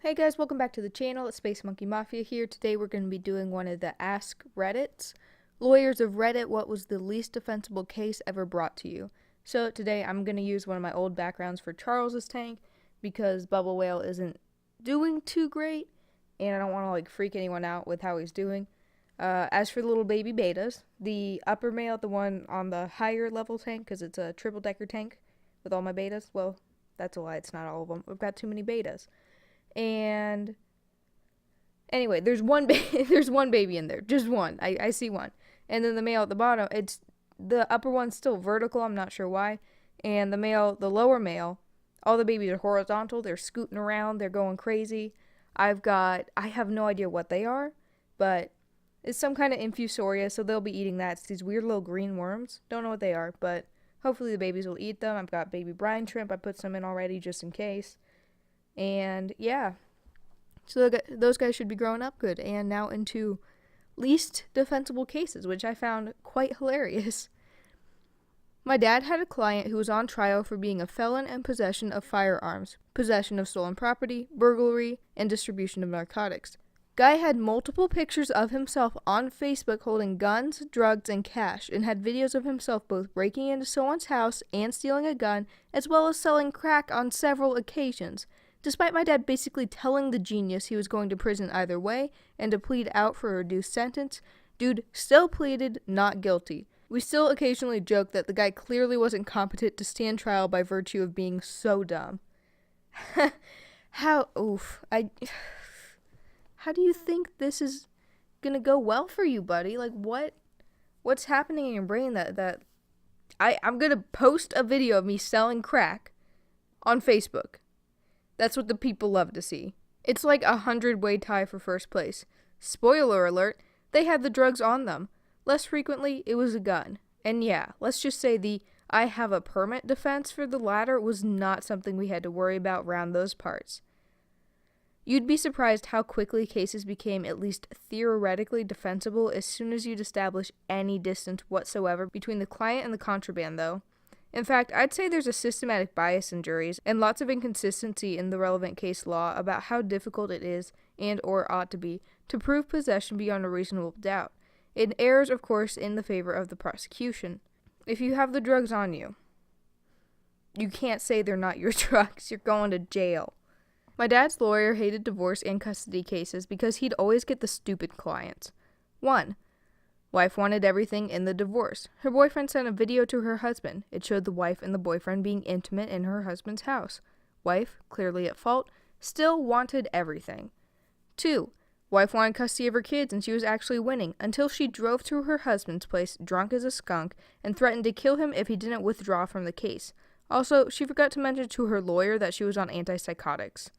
Hey guys, welcome back to the channel. It's Space Monkey Mafia here. Today we're going to be doing one of the AskReddits. Lawyers of Reddit, what was the least defensible case ever brought to you? So today I'm going to use one of my old backgrounds for Charles's tank because Bubba Whale isn't doing too great and I don't want to freak anyone out with how he's doing. As for the little baby betas, the upper male, the one on the higher level tank, because it's a triple decker tank with all my betas, well, that's a lie, it's not all of them. We've got too many betas. And anyway, there's one baby in there, just one. I see one, and then the male at the bottom. It's the upper one's still vertical. I'm not sure why. And the lower male, all the babies are horizontal. They're scooting around. They're going crazy. I have no idea what they are, but it's some kind of infusoria. So they'll be eating that. It's these weird little green worms. Don't know what they are, but hopefully the babies will eat them. I've got baby brine shrimp. I put some in already just in case. And yeah, so those guys should be growing up good. And now into least defensible cases, which I found quite hilarious. My dad had a client who was on trial for being a felon in possession of firearms, possession of stolen property, burglary, and distribution of narcotics. Guy had multiple pictures of himself on Facebook holding guns, drugs, and cash, and had videos of himself both breaking into someone's house and stealing a gun, as well as selling crack on several occasions. Despite my dad basically telling the genius he was going to prison either way and to plead out for a reduced sentence, dude still pleaded not guilty. We still occasionally joke that the guy clearly wasn't competent to stand trial by virtue of being so dumb. How do you think this is gonna go well for you, buddy? What's happening in your brain that I'm gonna post a video of me selling crack on Facebook. That's what the people love to see. It's like a 100-way tie for first place. Spoiler alert, they had the drugs on them. Less frequently, it was a gun. And yeah, let's just say the I have a permit defense for the latter was not something we had to worry about round those parts. You'd be surprised how quickly cases became at least theoretically defensible as soon as you'd establish any distance whatsoever between the client and the contraband, though. In fact, I'd say there's a systematic bias in juries and lots of inconsistency in the relevant case law about how difficult it is, and or ought to be, to prove possession beyond a reasonable doubt. It errs, of course, in the favor of the prosecution. If you have the drugs on you, you can't say they're not your drugs. You're going to jail. My dad's lawyer hated divorce and custody cases because he'd always get the stupid clients. 1. Wife wanted everything in the divorce. Her boyfriend sent a video to her husband. It showed the wife and the boyfriend being intimate in her husband's house. Wife, clearly at fault, still wanted everything. 2. Wife wanted custody of her kids and she was actually winning until she drove to her husband's place drunk as a skunk and threatened to kill him if he didn't withdraw from the case. Also, she forgot to mention to her lawyer that she was on antipsychotics.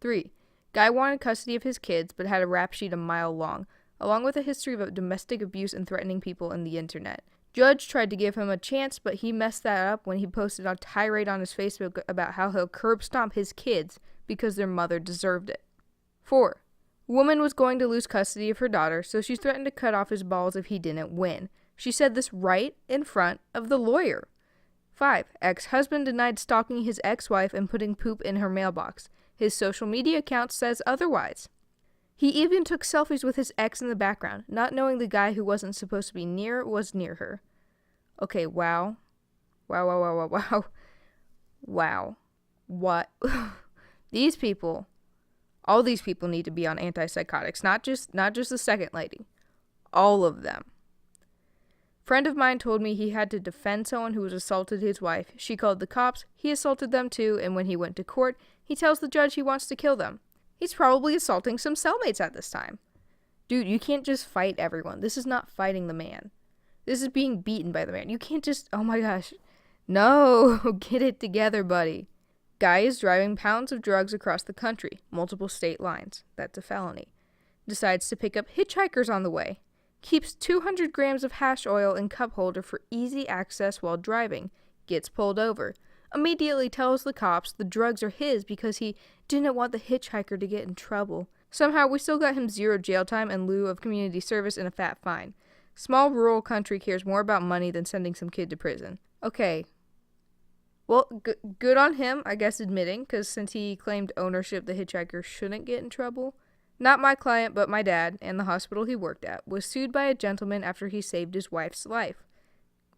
3. Guy wanted custody of his kids but had a rap sheet a mile long, along with a history of domestic abuse and threatening people in the internet. Judge tried to give him a chance, but he messed that up when he posted a tirade on his Facebook about how he'll curb stomp his kids because their mother deserved it. 4. Woman was going to lose custody of her daughter, so she threatened to cut off his balls if he didn't win. She said this right in front of the lawyer. 5. Ex-husband denied stalking his ex-wife and putting poop in her mailbox. His social media account says otherwise. He even took selfies with his ex in the background, not knowing the guy who wasn't supposed to be near was near her. Okay, wow. Wow. What? All these people need to be on antipsychotics, not just the second lady. All of them. Friend of mine told me he had to defend someone who was assaulted his wife. She called the cops, he assaulted them too, and when he went to court, he tells the judge he wants to kill them. He's probably assaulting some cellmates at this time. Dude, you can't just fight everyone. This is not fighting the man. This is being beaten by the man. You can't just, oh my gosh. No, get it together, buddy. Guy is driving pounds of drugs across the country, multiple state lines. That's a felony. Decides to pick up hitchhikers on the way. Keeps 200 grams of hash oil in cup holder for easy access while driving. Gets pulled over. Immediately tells the cops the drugs are his because he didn't want the hitchhiker to get in trouble. Somehow we still got him 0 jail time in lieu of community service and a fat fine. Small rural country cares more about money than sending some kid to prison. Okay. Well, good on him, I guess, admitting, because since he claimed ownership, the hitchhiker shouldn't get in trouble. Not my client, but my dad, and the hospital he worked at, was sued by a gentleman after he saved his wife's life.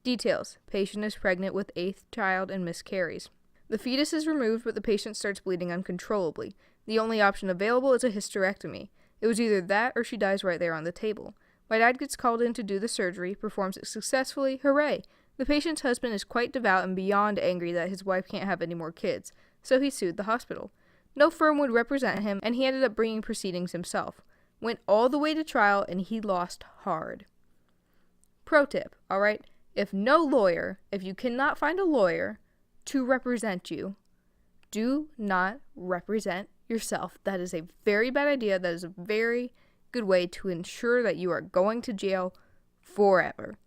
Details. Patient is pregnant with 8th child and miscarries. The fetus is removed, but the patient starts bleeding uncontrollably. The only option available is a hysterectomy. It was either that or she dies right there on the table. My dad gets called in to do the surgery, performs it successfully, hooray! The patient's husband is quite devout and beyond angry that his wife can't have any more kids, so he sued the hospital. No firm would represent him, and he ended up bringing proceedings himself. Went all the way to trial, and he lost hard. Pro tip, alright? If you cannot find a lawyer to represent you, do not represent yourself. That is a very bad idea. That is a very good way to ensure that you are going to jail forever.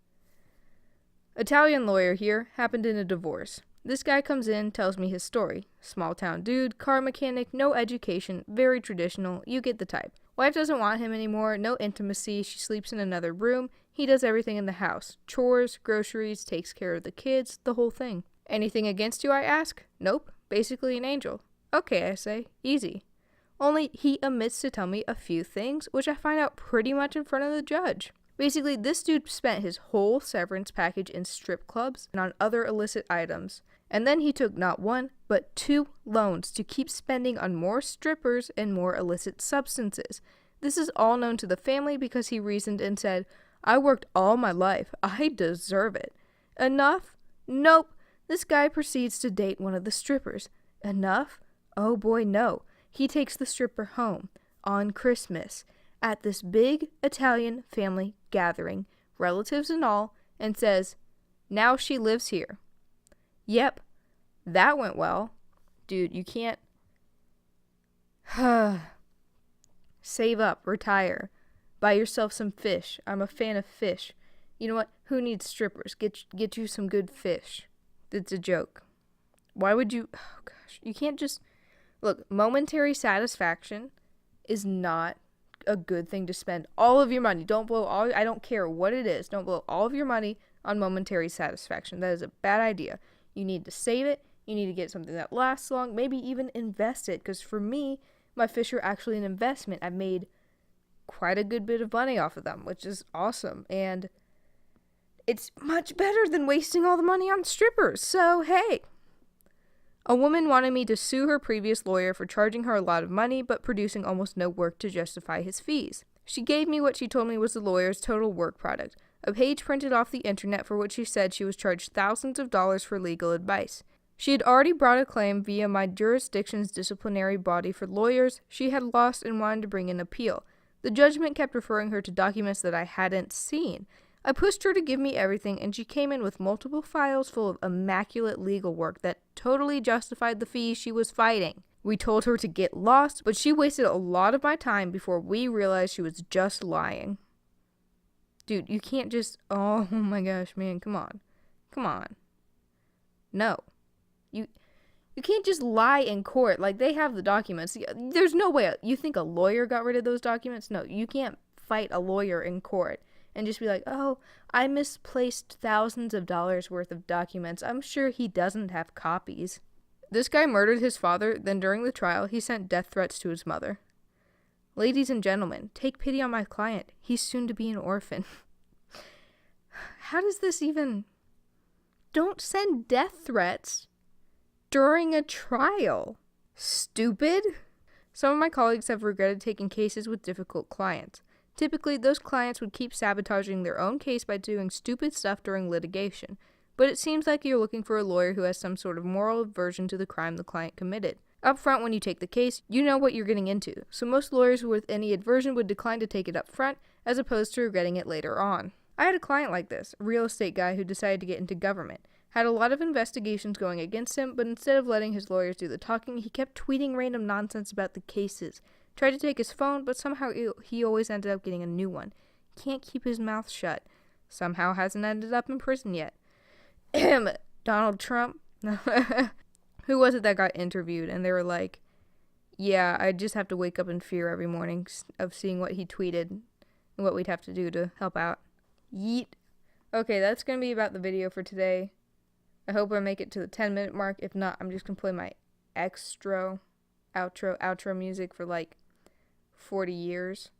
Italian lawyer here, happened in a divorce. This guy comes in, tells me his story. Small town dude, car mechanic, no education, very traditional, you get the type. Wife doesn't want him anymore, no intimacy, she sleeps in another room, he does everything in the house. Chores, groceries, takes care of the kids, the whole thing. Anything against you, I ask? Nope, basically an angel. Okay, I say, easy. Only he omits to tell me a few things, which I find out pretty much in front of the judge. Basically, this dude spent his whole severance package in strip clubs and on other illicit items. And then he took not one, but 2 loans to keep spending on more strippers and more illicit substances. This is all known to the family because he reasoned and said, I worked all my life. I deserve it. Enough? Nope. This guy proceeds to date one of the strippers. Enough? Oh boy, no. He takes the stripper home on Christmas at this big Italian family gathering, relatives and all, and says, now she lives here. Yep, that went well. Dude, you can't... Save up, retire, buy yourself some fish. I'm a fan of fish. You know what? Who needs strippers? Get you some good fish. It's a joke. Why would you... Oh, gosh. You can't just... Look, momentary satisfaction is not a good thing to spend all of your money. Don't blow all... I don't care what it is. Don't blow all of your money on momentary satisfaction. That is a bad idea. You need to save it. You need to get something that lasts long. Maybe even invest it. Because for me, my fish are actually an investment. I've made quite a good bit of money off of them, which is awesome. And it's much better than wasting all the money on strippers. So, hey. A woman wanted me to sue her previous lawyer for charging her a lot of money, but producing almost no work to justify his fees. She gave me what she told me was the lawyer's total work product, a page printed off the internet for which she said she was charged thousands of dollars for legal advice. She had already brought a claim via my jurisdiction's disciplinary body for lawyers she had lost and wanted to bring an appeal. The judgment kept referring her to documents that I hadn't seen. I pushed her to give me everything, and she came in with multiple files full of immaculate legal work that totally justified the fees she was fighting. We told her to get lost, but she wasted a lot of my time before we realized she was just lying. Dude, you can't just... Oh my gosh, man, come on. Come on. No. You can't just lie in court. Like, they have the documents. There's no way. You think a lawyer got rid of those documents? No, you can't fight a lawyer in court and just be like, oh, I misplaced thousands of dollars worth of documents. I'm sure he doesn't have copies. This guy murdered his father, then during the trial, he sent death threats to his mother. Ladies and gentlemen, take pity on my client. He's soon to be an orphan. How does this even... Don't send death threats during a trial. Stupid. Some of my colleagues have regretted taking cases with difficult clients. Typically, those clients would keep sabotaging their own case by doing stupid stuff during litigation, but it seems like you're looking for a lawyer who has some sort of moral aversion to the crime the client committed. Up front, when you take the case, you know what you're getting into, so most lawyers with any aversion would decline to take it up front, as opposed to regretting it later on. I had a client like this, a real estate guy who decided to get into government. Had a lot of investigations going against him, but instead of letting his lawyers do the talking, he kept tweeting random nonsense about the cases. Tried to take his phone, but somehow he always ended up getting a new one. Can't keep his mouth shut. Somehow hasn't ended up in prison yet. Donald Trump? Who was it that got interviewed? And they were like, yeah, I just have to wake up in fear every morning of seeing what he tweeted and what we'd have to do to help out. Yeet. Okay, that's going to be about the video for today. I hope I make it to the 10-minute mark. If not, I'm just going to play my outro music for like 40 years.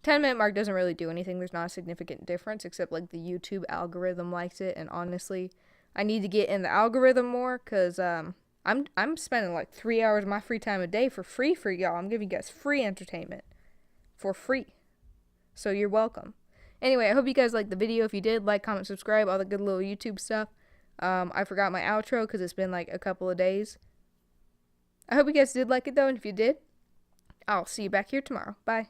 10-minute mark doesn't really do anything. There's not a significant difference, except like the YouTube algorithm likes it. And honestly, I need to get in the algorithm more, because I'm spending like 3 hours of my free time a day for free for y'all. I'm giving you guys free entertainment for free. So you're welcome. Anyway, I hope you guys liked the video. If you did, like, comment, subscribe, all the good little YouTube stuff. I forgot my outro because it's been like a couple of days. I hope you guys did like it though, and if you did, I'll see you back here tomorrow. Bye.